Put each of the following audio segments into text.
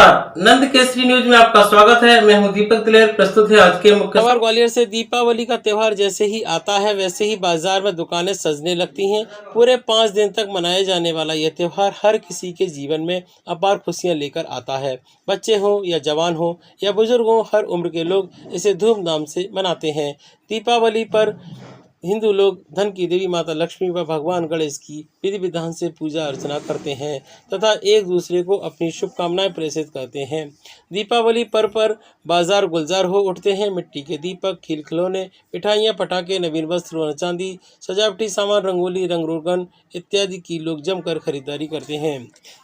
नमस्कार, नंद केसरी न्यूज में आपका स्वागत है। मैं हूं दीपक दिलेर। प्रस्तुत है आज के मुख्य खबर। ग्वालियर से दीपावली का त्योहार जैसे ही आता है वैसे ही बाजार में दुकानें सजने लगती हैं। पूरे 5 दिन तक मनाए जाने वाला यह त्योहार हर किसी के जीवन में अपार खुशियां लेकर आता है। बच्चे हों या जवान हों या बुजुर्ग हों, हर उम्र के लोग इसे धूमधाम से मनाते हैं। दीपावली पर हिंदू लोग धन की देवी माता लक्ष्मी व भगवान गणेश की विधि विधान से पूजा अर्चना करते हैं तथा एक दूसरे को अपनी शुभकामनाएं प्रेषित करते हैं। दीपावली पर्व पर बाजार गुलजार हो उठते हैं। मिट्टी के दीपक, खिल खिलौने, मिठाइयाँ, पटाखे, नवीन वस्त्र, सोना चांदी, सजावटी सामान, रंगोली, रंग रोगन इत्यादि की लोग जमकर खरीदारी करते हैं।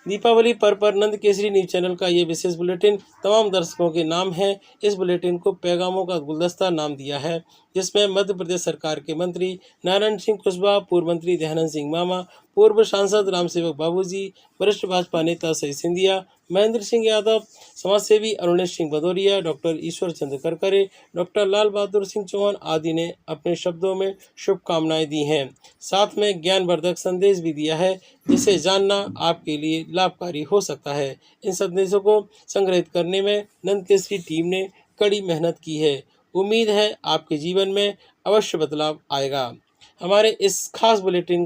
दीपावली पर्व पर नंद केसरी न्यूज चैनल का ये विशेष बुलेटिन तमाम दर्शकों के नाम है। इस बुलेटिन को पैगामों का गुलदस्ता नाम दिया है, जिसमें मध्य प्रदेश सरकार के मंत्री नारायण सिंह कुशवाहा, पूर्व मंत्री दयानंद सिंह मामा, पूर्व सांसद रामसेवक बाबूजी, वरिष्ठ भाजपा नेता सई सिंधिया, महेंद्र सिंह यादव, समाजसेवी अरुणेश सिंह भदौरिया, डॉक्टर ईश्वर चंद्र करकरे, डॉक्टर लाल बहादुर सिंह चौहान आदि ने अपने शब्दों में शुभकामनाएं दी हैं। साथ में ज्ञानवर्धक संदेश भी दिया है, जिसे जानना आपके लिए लाभकारी हो सकता है। इन संदेशों को संग्रहित करने में नंद केसरी टीम ने कड़ी मेहनत की है। उम्मीद है आपके जीवन में अवश्य बदलाव आएगा। हमारे इस खास बुलेटिन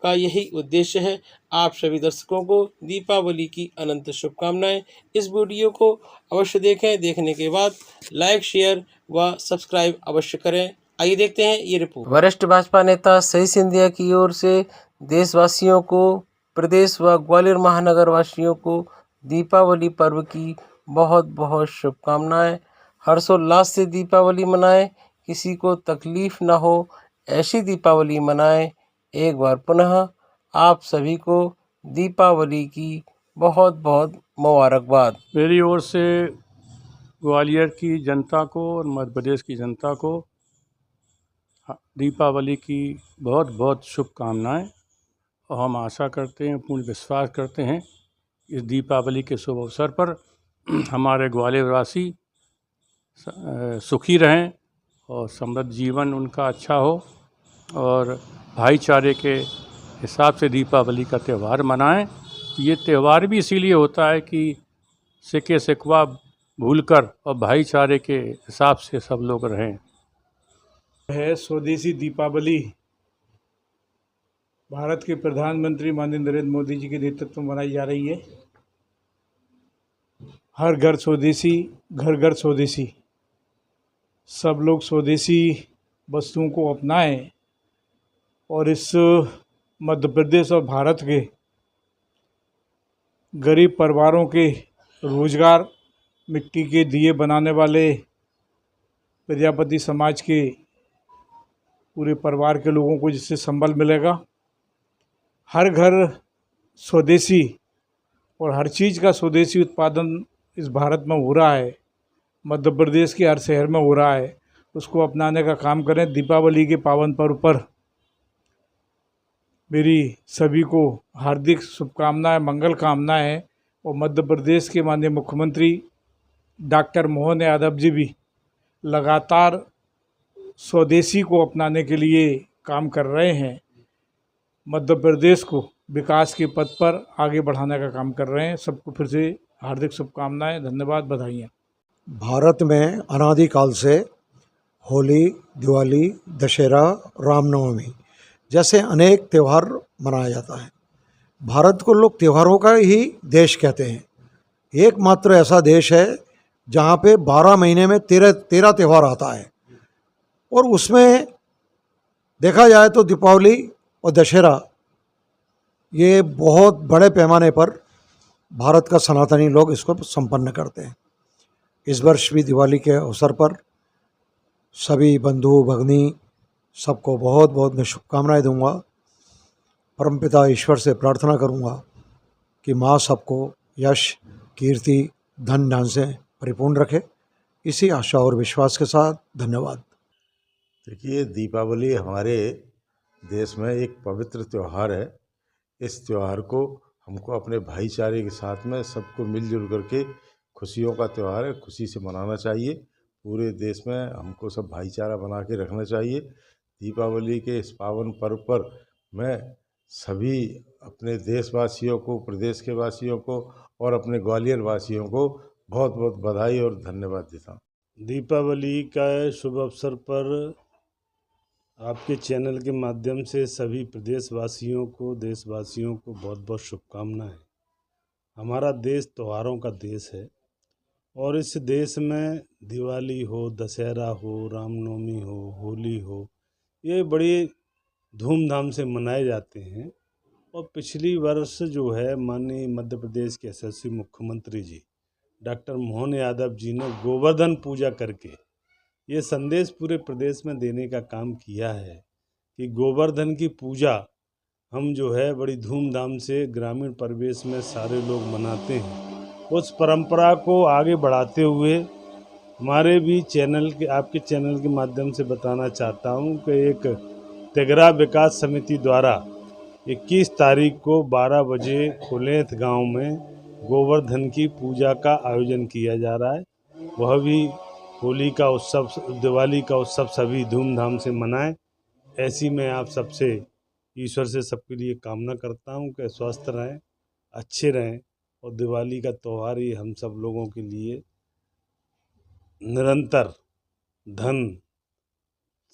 का यही उद्देश्य है। आप सभी दर्शकों को दीपावली की अनंत शुभकामनाएं। इस वीडियो को अवश्य देखें। देखने के बाद लाइक, शेयर व सब्सक्राइब अवश्य करें। आइए देखते हैं ये रिपोर्ट। वरिष्ठ भाजपा नेता सई सिंधिया की ओर से देशवासियों को, प्रदेश व ग्वालियर महानगर वासियों को दीपावली पर्व की बहुत बहुत शुभकामनाएं। हर्षोल्लास से दीपावली मनाएं, किसी को तकलीफ ना हो ऐसी दीपावली मनाएं। एक बार पुनः आप सभी को दीपावली की बहुत बहुत मुबारकबाद। मेरी ओर से ग्वालियर की जनता को और मध्य प्रदेश की जनता को दीपावली की बहुत बहुत शुभकामनाएं। और हम आशा करते हैं, पूर्ण विश्वास करते हैं, इस दीपावली के शुभ अवसर पर हमारे ग्वालियर वासी सुखी रहें और समृद्ध जीवन उनका अच्छा हो और भाईचारे के हिसाब से दीपावली का त्यौहार मनाएं। ये त्यौहार भी इसीलिए होता है कि सिके सिकवा भूलकर और भाईचारे के हिसाब से सब लोग रहें। है स्वदेशी दीपावली भारत के प्रधानमंत्री माननीय नरेंद्र मोदी जी के नेतृत्व में मनाई जा रही है। हर घर स्वदेशी, घर घर स्वदेशी। सब लोग स्वदेशी वस्तुओं को अपनाएं और इस मध्य प्रदेश और भारत के गरीब परिवारों के रोजगार, मिट्टी के दिए बनाने वाले प्रजापति समाज के पूरे परिवार के लोगों को जिससे संबल मिलेगा। हर घर स्वदेशी और हर चीज़ का स्वदेशी उत्पादन इस भारत में हो रहा है, मध्य प्रदेश के हर शहर में हो रहा है। उसको अपनाने का काम करें। दीपावली के पावन पर्व पर मेरी सभी को हार्दिक शुभकामनाएं, मंगल कामनाएं। और मध्य प्रदेश के माननीय मुख्यमंत्री डॉक्टर मोहन यादव जी भी लगातार स्वदेशी को अपनाने के लिए काम कर रहे हैं। मध्य प्रदेश को विकास के पथ पर आगे बढ़ाने का काम कर रहे हैं। सबको फिर से हार्दिक शुभकामनाएं, धन्यवाद, बधाइयाँ। भारत में अनादिकाल से होली, दिवाली, दशहरा, रामनवमी जैसे अनेक त्यौहार मनाया जाता है। भारत को लोग त्योहारों का ही देश कहते हैं। एकमात्र ऐसा देश है जहाँ पे 12 महीने में 13 त्यौहार आता है और उसमें देखा जाए तो दीपावली और दशहरा ये बहुत बड़े पैमाने पर भारत का सनातनी लोग इसको संपन्न करते हैं। इस वर्ष भी दिवाली के अवसर पर सभी बंधु भगिनी सबको बहुत बहुत मैं शुभकामनाएं दूंगा। परमपिता ईश्वर से प्रार्थना करूंगा कि माँ सबको यश, कीर्ति, धन धान से परिपूर्ण रखे। इसी आशा और विश्वास के साथ धन्यवाद। देखिए, दीपावली हमारे देश में एक पवित्र त्यौहार है। इस त्यौहार को हमको अपने भाईचारे के साथ में सबको मिलजुल करके खुशियों का त्यौहार है, खुशी से मनाना चाहिए। पूरे देश में हमको सब भाईचारा बना के रखना चाहिए। दीपावली के इस पावन पर्व पर मैं सभी अपने देशवासियों को, प्रदेश के वासियों को और अपने ग्वालियर वासियों को बहुत बहुत बधाई और धन्यवाद देता हूँ। दीपावली का शुभ अवसर पर आपके चैनल के माध्यम से सभी प्रदेशवासियों को, देशवासियों को बहुत बहुत शुभकामनाएं। हमारा देश त्योहारों का देश है और इस देश में दिवाली हो, दशहरा हो, रामनवमी हो, होली हो, ये बड़ी धूमधाम से मनाए जाते हैं। और पिछली वर्ष जो है माननीय मध्य प्रदेश के यशस्वी मुख्यमंत्री जी डॉक्टर मोहन यादव जी ने गोवर्धन पूजा करके ये संदेश पूरे प्रदेश में देने का काम किया है कि गोवर्धन की पूजा हम जो है बड़ी धूमधाम से ग्रामीण परिवेश में सारे लोग मनाते हैं। उस परंपरा को आगे बढ़ाते हुए हमारे भी चैनल के, आपके चैनल के माध्यम से बताना चाहता हूं कि एक तेगरा विकास समिति द्वारा 21 तारीख को 12 बजे खुलेथ गांव में गोवर्धन की पूजा का आयोजन किया जा रहा है। वह भी होली का उत्सव, दिवाली का उत्सव सभी धूमधाम से मनाएं। ऐसी मैं आप सबसे, ईश्वर से सबके लिए कामना करता हूं कि स्वस्थ रहें, अच्छे रहें और दिवाली का त्यौहार ही हम सब लोगों के लिए निरंतर धन,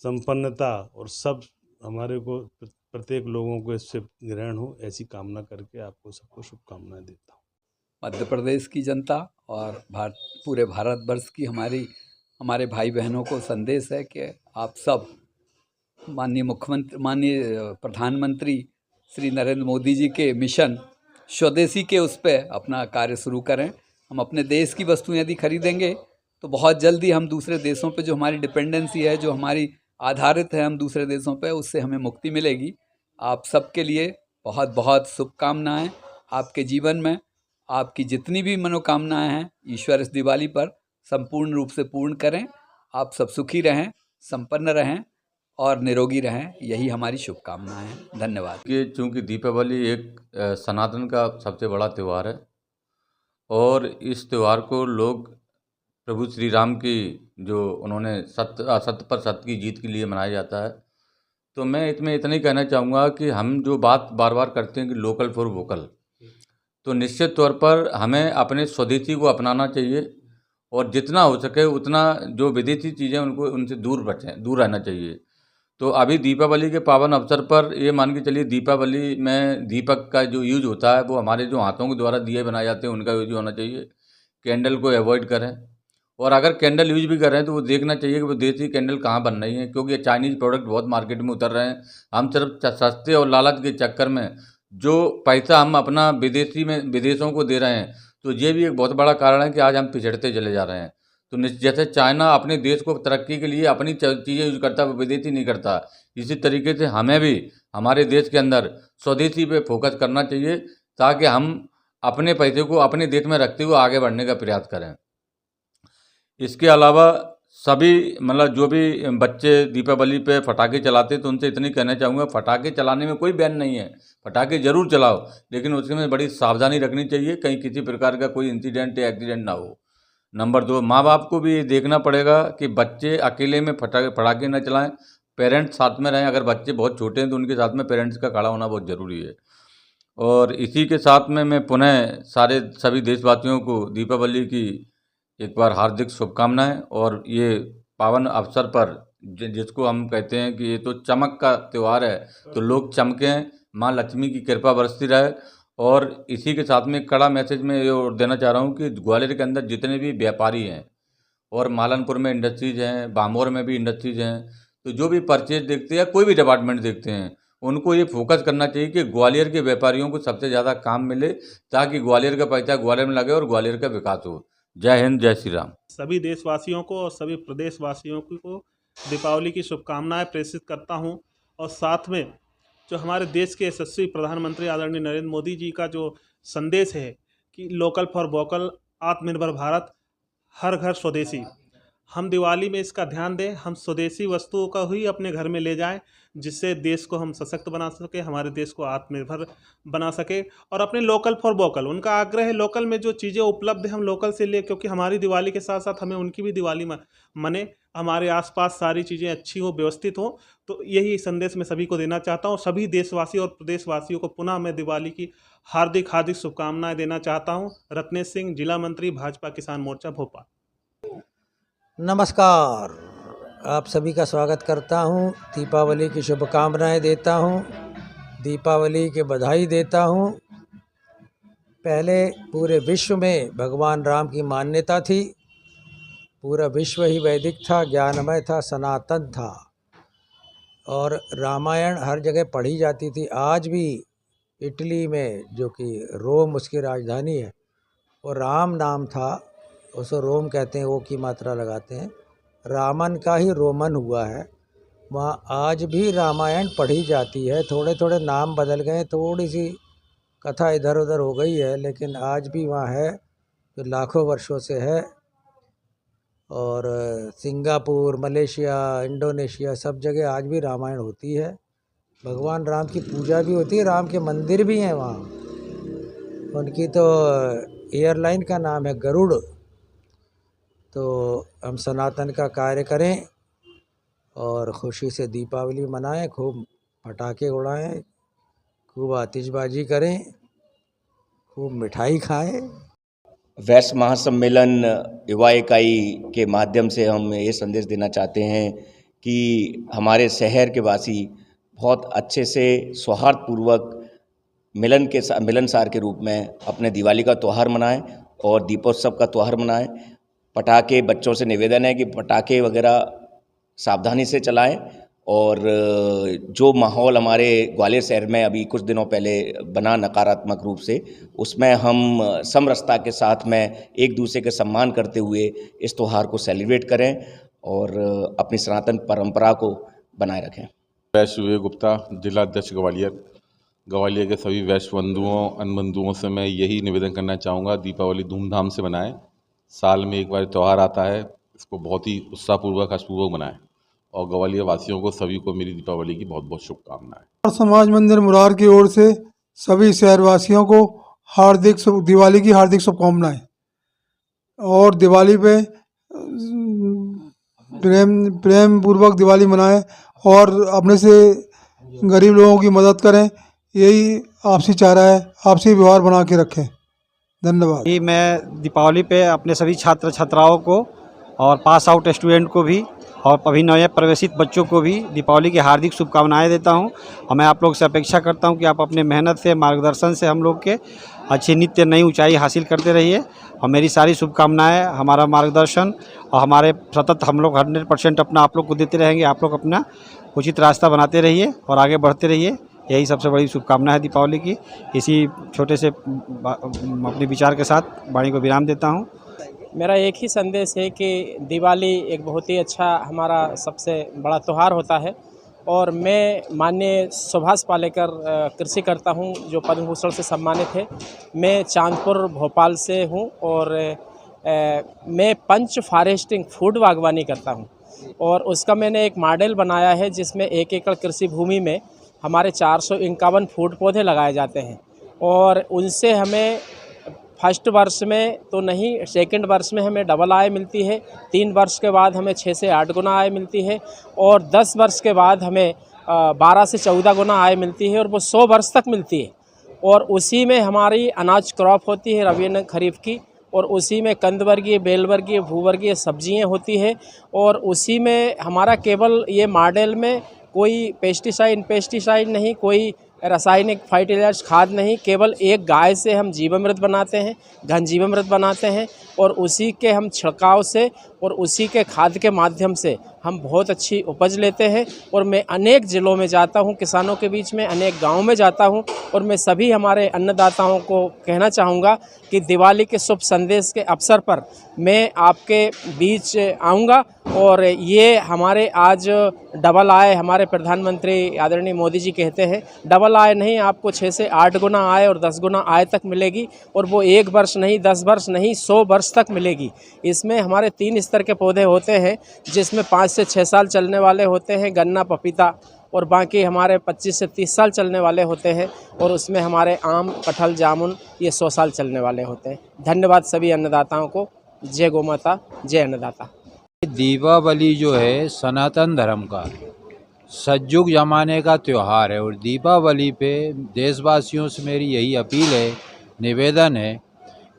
संपन्नता और सब हमारे को, प्रत्येक लोगों को इससे ग्रहण हो, ऐसी कामना करके आपको सबको शुभकामनाएं देता हूँ। मध्य प्रदेश की जनता और पूरे भारतवर्ष की हमारे भाई बहनों को संदेश है कि आप सब माननीय प्रधानमंत्री श्री नरेंद्र मोदी जी के मिशन स्वदेशी के उस पर अपना कार्य शुरू करें। हम अपने देश की वस्तुएं यदि खरीदेंगे तो बहुत जल्दी हम दूसरे देशों पे जो हमारी डिपेंडेंसी है, जो हमारी आधारित है हम दूसरे देशों पे, उससे हमें मुक्ति मिलेगी। आप सबके लिए बहुत बहुत शुभकामनाएं। आपके जीवन में आपकी जितनी भी मनोकामनाएं हैं ईश्वर इस दिवाली पर संपूर्ण रूप से पूर्ण करें। आप सब सुखी रहें, संपन्न रहें और निरोगी रहें, यही हमारी शुभकामनाएं हैं। धन्यवाद। कि चूँकि दीपावली एक सनातन का सबसे बड़ा त्यौहार है और इस त्यौहार को लोग प्रभु श्री राम की, जो उन्होंने असत्य पर सत्य की जीत के लिए मनाया जाता है। तो मैं इसमें इतना ही कहना चाहूँगा कि हम जो बात बार बार करते हैं कि लोकल फॉर वोकल, तो निश्चित तौर पर हमें अपने स्वदेशी को अपनाना चाहिए और जितना हो सके उतना जो विदेशी चीज़ें उनसे दूर रहना चाहिए। तो अभी दीपावली के पावन अवसर पर ये मान के चलिए, दीपावली में दीपक का जो यूज होता है वो हमारे जो हाथों के द्वारा दिए बनाए जाते हैं उनका यूज होना चाहिए। कैंडल को अवॉइड करें और अगर कैंडल यूज भी कर रहे हैं तो वो देखना चाहिए कि वो देसी कैंडल कहाँ बन रही है, क्योंकि चाइनीज़ प्रोडक्ट बहुत मार्केट में उतर रहे हैं। हम सिर्फ सस्ते और लालच के चक्कर में जो पैसा हम अपना विदेशों को दे रहे हैं, तो ये भी एक बहुत बड़ा कारण है कि आज हम पिछड़ते चले जा रहे हैं। तो जैसे चाइना अपने देश को तरक्की के लिए अपनी चीज़ें यूज करता है, वो विदेशी नहीं करता, इसी तरीके से हमें भी हमारे देश के अंदर स्वदेशी पे फोकस करना चाहिए ताकि हम अपने पैसे को अपने देश में रखते हुए आगे बढ़ने का प्रयास करें। इसके अलावा सभी जो भी बच्चे दीपावली पे पटाखे चलाते तो उनसे इतनी कहना चाहूँगा, पटाखे चलाने में कोई बैन नहीं है, पटाखे ज़रूर चलाओ, लेकिन उसमें बड़ी सावधानी रखनी चाहिए, कहीं किसी प्रकार का कोई इंसिडेंट या एक्सीडेंट ना हो। नंबर 2, माँ बाप को भी देखना पड़ेगा कि बच्चे अकेले में पटाखे न चलाएं, पेरेंट्स साथ में रहें। अगर बच्चे बहुत छोटे हैं तो उनके साथ में पेरेंट्स का खड़ा होना बहुत ज़रूरी है। और इसी के साथ में मैं पुनः सभी देशवासियों को दीपावली की एक बार हार्दिक शुभकामनाएं। और ये पावन अवसर पर जिसको हम कहते हैं कि ये तो चमक का त्यौहार है, तो लोग चमकें, माँ लक्ष्मी की कृपा बरसती रहे। और इसी के साथ में एक कड़ा मैसेज मैं ये और देना चाह रहा हूँ कि ग्वालियर के अंदर जितने भी व्यापारी हैं और मालनपुर में इंडस्ट्रीज़ हैं, बामोर में भी इंडस्ट्रीज़ हैं, तो जो भी परचेज देखते हैं या कोई भी डिपार्टमेंट देखते हैं, उनको ये फोकस करना चाहिए कि ग्वालियर के व्यापारियों को सबसे ज़्यादा काम मिले ताकि ग्वालियर का पैसा ग्वालियर में लगे और ग्वालियर का विकास हो। जय हिंद, जय श्री राम। सभी देशवासियों को और सभी प्रदेशवासियों को दीपावली की शुभकामनाएं प्रेषित करता हूं। और साथ में जो हमारे देश के यशस्वी प्रधानमंत्री आदरणीय नरेंद्र मोदी जी का जो संदेश है कि लोकल फॉर वोकल, आत्मनिर्भर भारत, हर घर स्वदेशी, हम दिवाली में इसका ध्यान दें, हम स्वदेशी वस्तुओं का ही अपने घर में ले जाएं, जिससे देश को हम सशक्त बना सके, हमारे देश को आत्मनिर्भर बना सके। और अपने लोकल फॉर वोकल, उनका आग्रह है लोकल में जो चीज़ें उपलब्ध हैं हम लोकल से ले, क्योंकि हमारी दिवाली के साथ साथ हमें उनकी भी दिवाली मने, हमारे आसपास सारी चीज़ें अच्छी हो, व्यवस्थित हो। तो यही संदेश मैं सभी को देना चाहता हूँ। सभी देशवासी और प्रदेशवासियों को पुनः मैं दिवाली की हार्दिक हार्दिक शुभकामनाएं देना चाहता हूँ। रत्नेश सिंह, जिला मंत्री, भाजपा किसान मोर्चा, भोपाल। नमस्कार, आप सभी का स्वागत करता हूं। दीपावली की शुभकामनाएं देता हूं, दीपावली की बधाई देता हूं। पहले पूरे विश्व में भगवान राम की मान्यता थी, पूरा विश्व ही वैदिक था, ज्ञानमय था, सनातन था और रामायण हर जगह पढ़ी जाती थी। आज भी इटली में, जो कि रोम उसकी राजधानी है, वो राम नाम था, उसको रोम कहते हैं, वो की मात्रा लगाते हैं, रामन का ही रोमन हुआ है। वहाँ आज भी रामायण पढ़ी जाती है। थोड़े थोड़े नाम बदल गए, थोड़ी सी कथा इधर उधर हो गई है, लेकिन आज भी वहाँ है, जो लाखों वर्षों से है। और सिंगापुर, मलेशिया, इंडोनेशिया, सब जगह आज भी रामायण होती है। भगवान राम की पूजा भी होती है, राम के मंदिर भी हैं वहाँ। उनकी तो एयरलाइन का नाम है गरुड़। तो हम सनातन का कार्य करें और ख़ुशी से दीपावली मनाएं, खूब पटाखे उड़ाएं, खूब आतिशबाजी करें, खूब मिठाई खाएं। वैश्य महासम्मेलन युवा इकाई के माध्यम से हम ये संदेश देना चाहते हैं कि हमारे शहर के वासी बहुत अच्छे से सौहार्दपूर्वक मिलनसार के रूप में अपने दिवाली का त्यौहार मनाएं और दीपोत्सव का त्यौहार मनाएं। पटाखे, बच्चों से निवेदन है कि पटाखे वगैरह सावधानी से चलाएं और जो माहौल हमारे ग्वालियर शहर में अभी कुछ दिनों पहले बना नकारात्मक रूप से, उसमें हम समरसता के साथ में एक दूसरे के सम्मान करते हुए इस त्यौहार को सेलिब्रेट करें और अपनी सनातन परंपरा को बनाए रखें। वैश्य विवेक गुप्ता, जिला अध्यक्ष ग्वालियर के सभी वैश्य बंधुओं अनबंधुओं से मैं यही निवेदन करना चाहूँगा, दीपावली धूमधाम से मनाएं। साल में एक बार त्यौहार आता है, इसको बहुत ही उत्साहपूर्वक हर्षपूर्वक मनाएं और ग्वालियर वासियों को सभी को मेरी दीपावली की बहुत बहुत शुभकामनाएं। समाज मंदिर मुरार की ओर से सभी शहरवासियों को दिवाली की हार्दिक शुभकामनाएं। और दिवाली पे प्रेम पूर्वक दिवाली मनाएं और अपने से गरीब लोगों की मदद करें, यही आपसी चाह रहा है, आपसी व्यवहार बना के रखें। धन्यवाद। मैं दीपावली पे अपने सभी छात्र छात्राओं को और पास आउट स्टूडेंट को भी और अभी नए प्रवेशित बच्चों को भी दीपावली की हार्दिक शुभकामनाएं देता हूं। और मैं आप लोग से अपेक्षा करता हूं कि आप अपने मेहनत से, मार्गदर्शन से हम लोग के अच्छी नित्य नई ऊंचाई हासिल करते रहिए और मेरी सारी शुभकामनाएं, हमारा मार्गदर्शन और हमारे सतत हम लोग 100% अपना आप लोग को देते रहेंगे। आप लोग अपना उचित रास्ता बनाते रहिए और आगे बढ़ते रहिए, यही सबसे बड़ी शुभकामना है दीपावली की। इसी छोटे से अपने विचार के साथ वाणी को विराम देता हूँ। मेरा एक ही संदेश है कि दिवाली एक बहुत ही अच्छा हमारा सबसे बड़ा त्यौहार होता है और मैं माननीय सुभाष पालेकर कृषि करता हूँ, जो पद्म भूषण से सम्मानित है। मैं चांदपुर भोपाल से हूँ और मैं पंच फॉरेस्टिंग फूड बागवानी करता हूँ और उसका मैंने एक मॉडल बनाया है, जिसमें 1 एकड़ कृषि भूमि में हमारे 451 फूड पौधे लगाए जाते हैं और उनसे हमें फर्स्ट वर्ष में तो नहीं, सेकंड वर्ष में हमें डबल आय मिलती है, 3 वर्ष के बाद हमें 6 से 8 गुना आय मिलती है और 10 वर्ष के बाद हमें 12 से 14 गुना आय मिलती है और वो 100 वर्ष तक मिलती है। और उसी में हमारी अनाज क्रॉप होती है रबी खरीफ की, और उसी में कंदवर्गीय, बेलवर्गीय, भूवर्गीय सब्जियां होती है और उसी में हमारा केवल ये मॉडल में कोई पेस्टिसाइड नहीं, कोई रासायनिक फर्टिलाइजर्स खाद नहीं, केवल एक गाय से हम जीवामृत बनाते हैं, घन जीवामृत बनाते हैं और उसी के हम छिड़काव से और उसी के खाद के माध्यम से हम बहुत अच्छी उपज लेते हैं। और मैं अनेक ज़िलों में जाता हूं, किसानों के बीच में, अनेक गाँव में जाता हूं और मैं सभी हमारे अन्नदाताओं को कहना चाहूँगा कि दिवाली के शुभ संदेश के अवसर पर मैं आपके बीच आऊँगा और ये हमारे आज डबल आय, हमारे प्रधानमंत्री आदरणीय मोदी जी कहते हैं डबल आय नहीं, आपको 6 से 8 गुना आय और 10 गुना आय तक मिलेगी और वो 1 वर्ष नहीं, 10 वर्ष नहीं, 100 वर्ष तक मिलेगी। इसमें हमारे 3 स्तर स्तर के पौधे होते हैं, जिसमें 5 से 6 साल चलने वाले होते हैं गन्ना पपीता, और बाकी हमारे 25 से 30 साल चलने वाले होते हैं, और उसमें हमारे आम कटहल जामुन ये 100 साल चलने वाले होते हैं। धन्यवाद सभी अन्नदाताओं को। जय गौ माता, जय अन्नदाता। दीपावली जो है सनातन धर्म का सतयुग जमाने का त्यौहार है, और दीपावली पे देशवासियों से मेरी यही अपील है, निवेदन है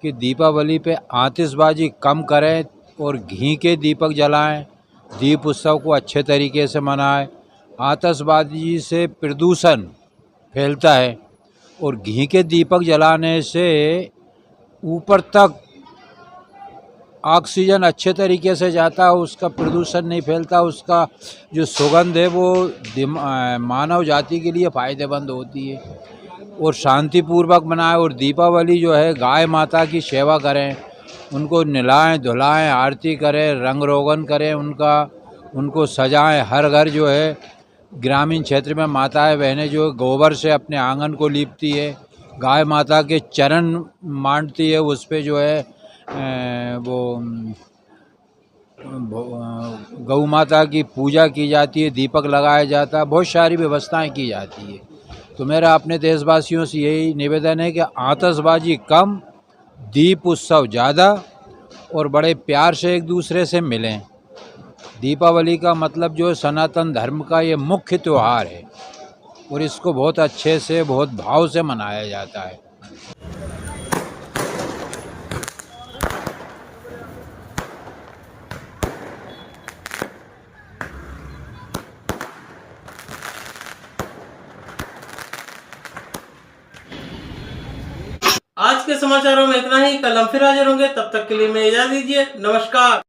कि दीपावली पे आतिशबाजी कम करें और घी के दीपक जलाएं, दीप उत्सव को अच्छे तरीके से मनाएं। आतिशबाजी से प्रदूषण फैलता है और घी के दीपक जलाने से ऊपर तक ऑक्सीजन अच्छे तरीके से जाता है, उसका प्रदूषण नहीं फैलता, उसका जो सुगंध है वो मानव जाति के लिए फ़ायदेमंद होती है। और शांतिपूर्वक मनाएं। और दीपावली जो है गाय माता की सेवा करें, उनको नहलाएं धुलाएं, आरती करें, रंग रोगन करें, उनको सजाएं। हर घर जो है ग्रामीण क्षेत्र में माताएं बहनें जो गोबर से अपने आंगन को लीपती है, गाय माता के चरण मांडती है, उस पर जो है वो गौ माता की पूजा की जाती है, दीपक लगाया जाता है, बहुत सारी व्यवस्थाएं की जाती है। तो मेरा अपने देशवासियों से यही निवेदन है कि आतिशबाजी कम, दीप उत्सव ज़्यादा, और बड़े प्यार से एक दूसरे से मिलें। दीपावली का मतलब जो सनातन धर्म का ये मुख्य त्यौहार है, और इसको बहुत अच्छे से बहुत भाव से मनाया जाता है। आज के समाचारों में इतना ही। कल हम फिर हाजिर होंगे, तब तक के लिए मैं इजाजत दीजिए। नमस्कार।